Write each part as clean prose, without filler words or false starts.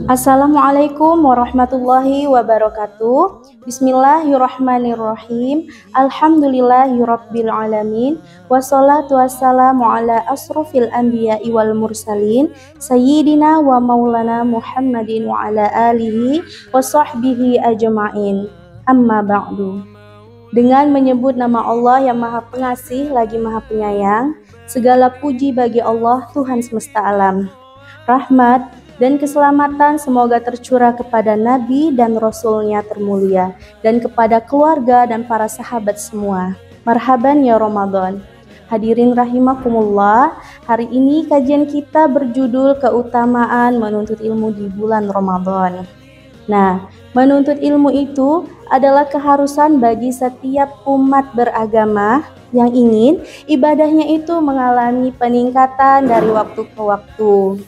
Assalamualaikum warahmatullahi wabarakatuh. Bismillahirrahmanirrahim. Alhamdulillahirabbil alamin. Wassalatu wassalamu ala asrofil anbiya'i wal mursalin sayyidina wa maulana Muhammadin wa ala alihi wa sahbihi ajma'in. Amma ba'du. Dengan menyebut nama Allah yang Maha Pengasih lagi Maha Penyayang, segala puji bagi Allah Tuhan semesta alam. Rahmat dan keselamatan semoga tercurah kepada Nabi dan Rasulnya termulia, dan kepada keluarga dan para sahabat semua. Marhaban ya Ramadan. Hadirin rahimakumullah, hari ini kajian kita berjudul keutamaan menuntut ilmu di bulan Ramadan. Nah, menuntut ilmu itu adalah keharusan bagi setiap umat beragama yang ingin ibadahnya itu mengalami peningkatan dari waktu ke waktu.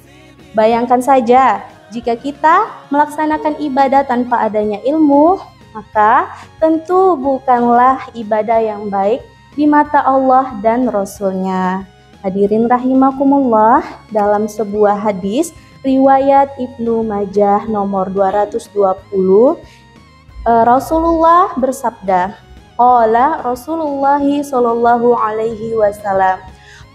Bayangkan saja, jika kita melaksanakan ibadah tanpa adanya ilmu, maka tentu bukanlah ibadah yang baik di mata Allah dan Rasul-Nya. Hadirin rahimakumullah, dalam sebuah hadis riwayat Ibnu Majah nomor 220, Rasulullah bersabda, qala Rasulullah sallallahu alaihi wasallam,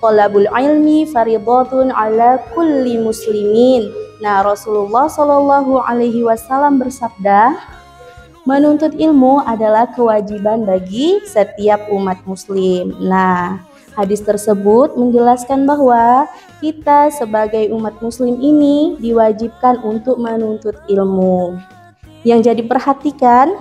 Thalabul ilmi faridatun ala kulli muslimin. Nah, Rasulullah Shallallahu Alaihi Wasallam bersabda, menuntut ilmu adalah kewajiban bagi setiap umat muslim. Nah, hadis tersebut menjelaskan bahwa kita sebagai umat muslim ini diwajibkan untuk menuntut ilmu. Yang jadi perhatikan,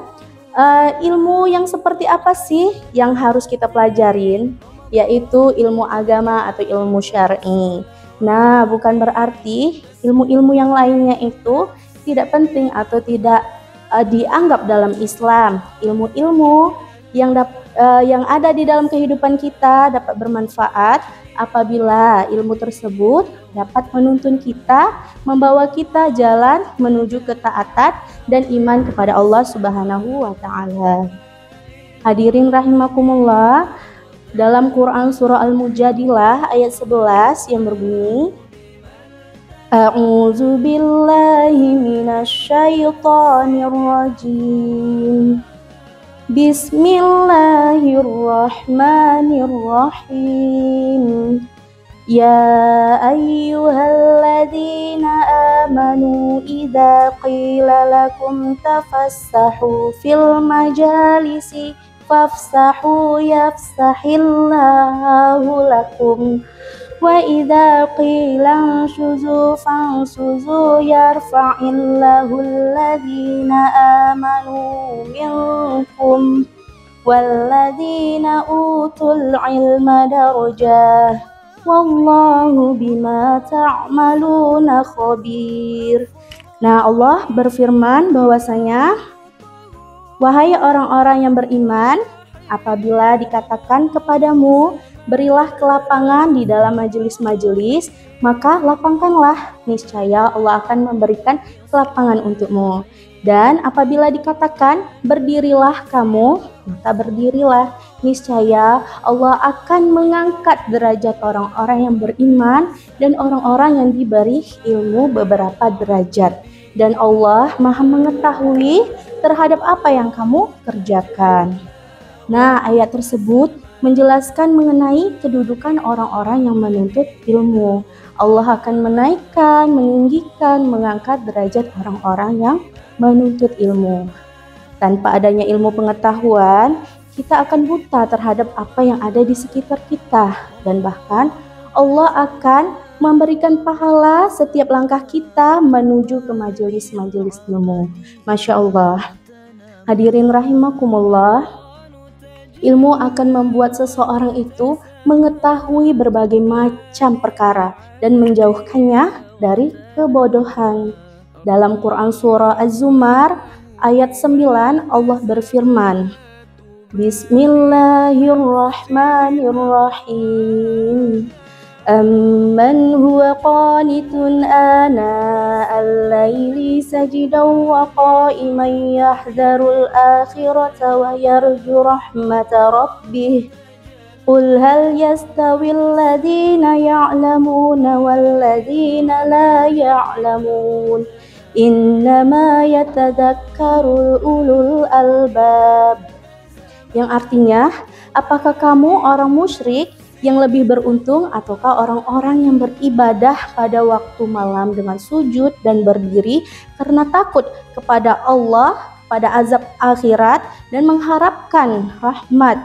ilmu yang seperti apa sih yang harus kita pelajarin? Yaitu ilmu agama atau ilmu syar'i. Nah, bukan berarti ilmu-ilmu yang lainnya itu tidak penting atau tidak dianggap dalam Islam. Ilmu-ilmu yang ada di dalam kehidupan kita dapat bermanfaat apabila ilmu tersebut dapat menuntun kita, membawa kita jalan menuju ketaatan dan iman kepada Allah Subhanahu wa taala. Hadirin rahimakumullah, dalam Quran surah Al-Mujadilah ayat 11 yang berbunyi, A'udzu billahi minasyaitonir rajim. Bismillahirrahmanirrahim. Ya ayyuhalladzina amanu idza qila lakum tafassahu fil majalisi fafsahu yafsahillahu lakum wa idza qila anshuzu fansuzu yarfa'illahu alladhina amanu minkum walladhina utul ilma darajah wallahu bima ta'maluna khabir. Nah, Allah berfirman bahwasanya, wahai orang-orang yang beriman, apabila dikatakan kepadamu, berilah kelapangan di dalam majelis-majelis, maka lapangkanlah, niscaya Allah akan memberikan kelapangan untukmu. Dan apabila dikatakan, berdirilah kamu, maka berdirilah, niscaya Allah akan mengangkat derajat orang-orang yang beriman dan orang-orang yang diberi ilmu beberapa derajat. Dan Allah Maha mengetahui terhadap apa yang kamu kerjakan. Nah, ayat tersebut menjelaskan mengenai kedudukan orang-orang yang menuntut ilmu. Allah akan menaikkan, meninggikan, mengangkat derajat orang-orang yang menuntut ilmu. Tanpa adanya ilmu pengetahuan, kita akan buta terhadap apa yang ada di sekitar kita, dan bahkan Allah akan memberikan pahala setiap langkah kita menuju ke majelis-majelis ilmu. Masya Allah. Hadirin rahimakumullah, ilmu akan membuat seseorang itu mengetahui berbagai macam perkara dan menjauhkannya dari kebodohan. Dalam Quran surah Az-Zumar ayat 9 Allah berfirman, Bismillahirrahmanirrahim. Amman huwa qanitun ana al-laili sajidan wa qa'iman yahdharul akhirata wa yarju rahmata rabbih. Qul hal yastawil ladzina ya'lamuna wal ladzina la ya'lamun. Innama yatadzakkarul ulul albab. Yang artinya, apakah kamu orang musyrik yang lebih beruntung ataukah orang-orang yang beribadah pada waktu malam dengan sujud dan berdiri karena takut kepada Allah, pada azab akhirat dan mengharapkan rahmat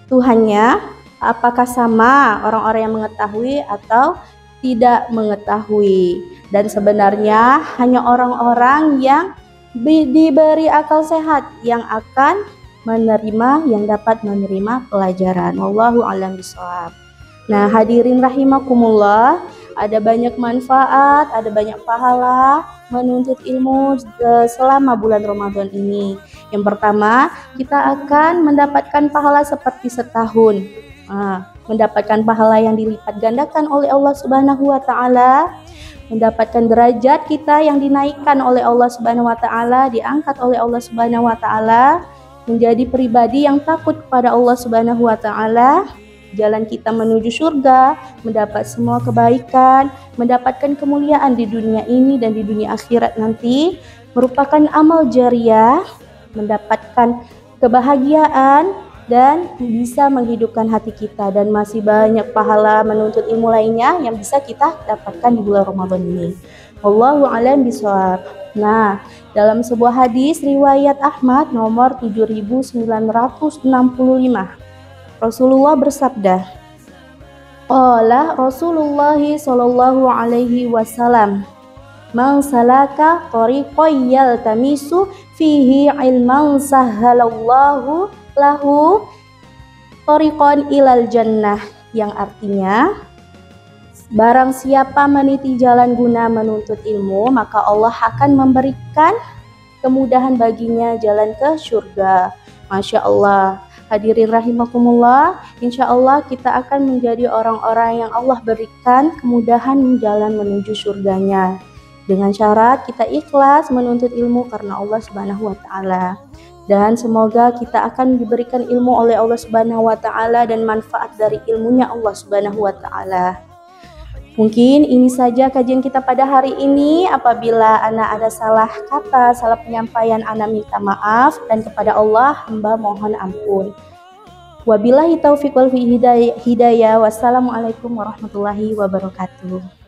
Tuhannya? Apakah sama orang-orang yang mengetahui atau tidak mengetahui? Dan sebenarnya hanya orang-orang yang diberi akal sehat yang akan menerima, yang dapat menerima pelajaran. Wallahu a'lam bishawab. Nah, hadirin rahimakumullah, ada banyak manfaat, ada banyak pahala menuntut ilmu selama bulan Ramadan ini. Yang pertama, kita akan mendapatkan pahala seperti setahun. Mendapatkan pahala yang dilipat gandakan oleh Allah Subhanahu wa taala, mendapatkan derajat kita yang dinaikkan oleh Allah Subhanahu wa taala, diangkat oleh Allah Subhanahu wa taala, menjadi pribadi yang takut kepada Allah Subhanahu wa taala, jalan kita menuju surga, mendapat semua kebaikan, mendapatkan kemuliaan di dunia ini dan di dunia akhirat nanti, merupakan amal jariah, mendapatkan kebahagiaan dan bisa menghidupkan hati kita, dan masih banyak pahala menuntut ilmu lainnya yang bisa kita dapatkan di bulan Ramadan ini. Wallahu a'lam bishawab. Nah, dalam sebuah hadis riwayat Ahmad nomor 7965, Rasulullah bersabda, qala Rasulullah sallallahu alaihi wasallam, man salaka tariqan yaltamisu fihi ilman sahhalallahu lahu tariqan ilal jannah. Yang artinya, barang siapa meniti jalan guna menuntut ilmu, maka Allah akan memberikan kemudahan baginya jalan ke surga. Masya Allah. Hadirin rahimakumullah, insya Allah kita akan menjadi orang-orang yang Allah berikan kemudahan jalan menuju surganya, dengan syarat kita ikhlas menuntut ilmu karena Allah Subhanahu wa taala. Dan semoga kita akan diberikan ilmu oleh Allah Subhanahu wa taala dan manfaat dari ilmunya Allah Subhanahu wa taala. Mungkin ini saja kajian kita pada hari ini. Apabila ana ada salah kata, salah penyampaian, ana minta maaf, dan kepada Allah hamba mohon ampun. Wabillahi taufiq wal hidayah. Wassalamualaikum warahmatullahi wabarakatuh.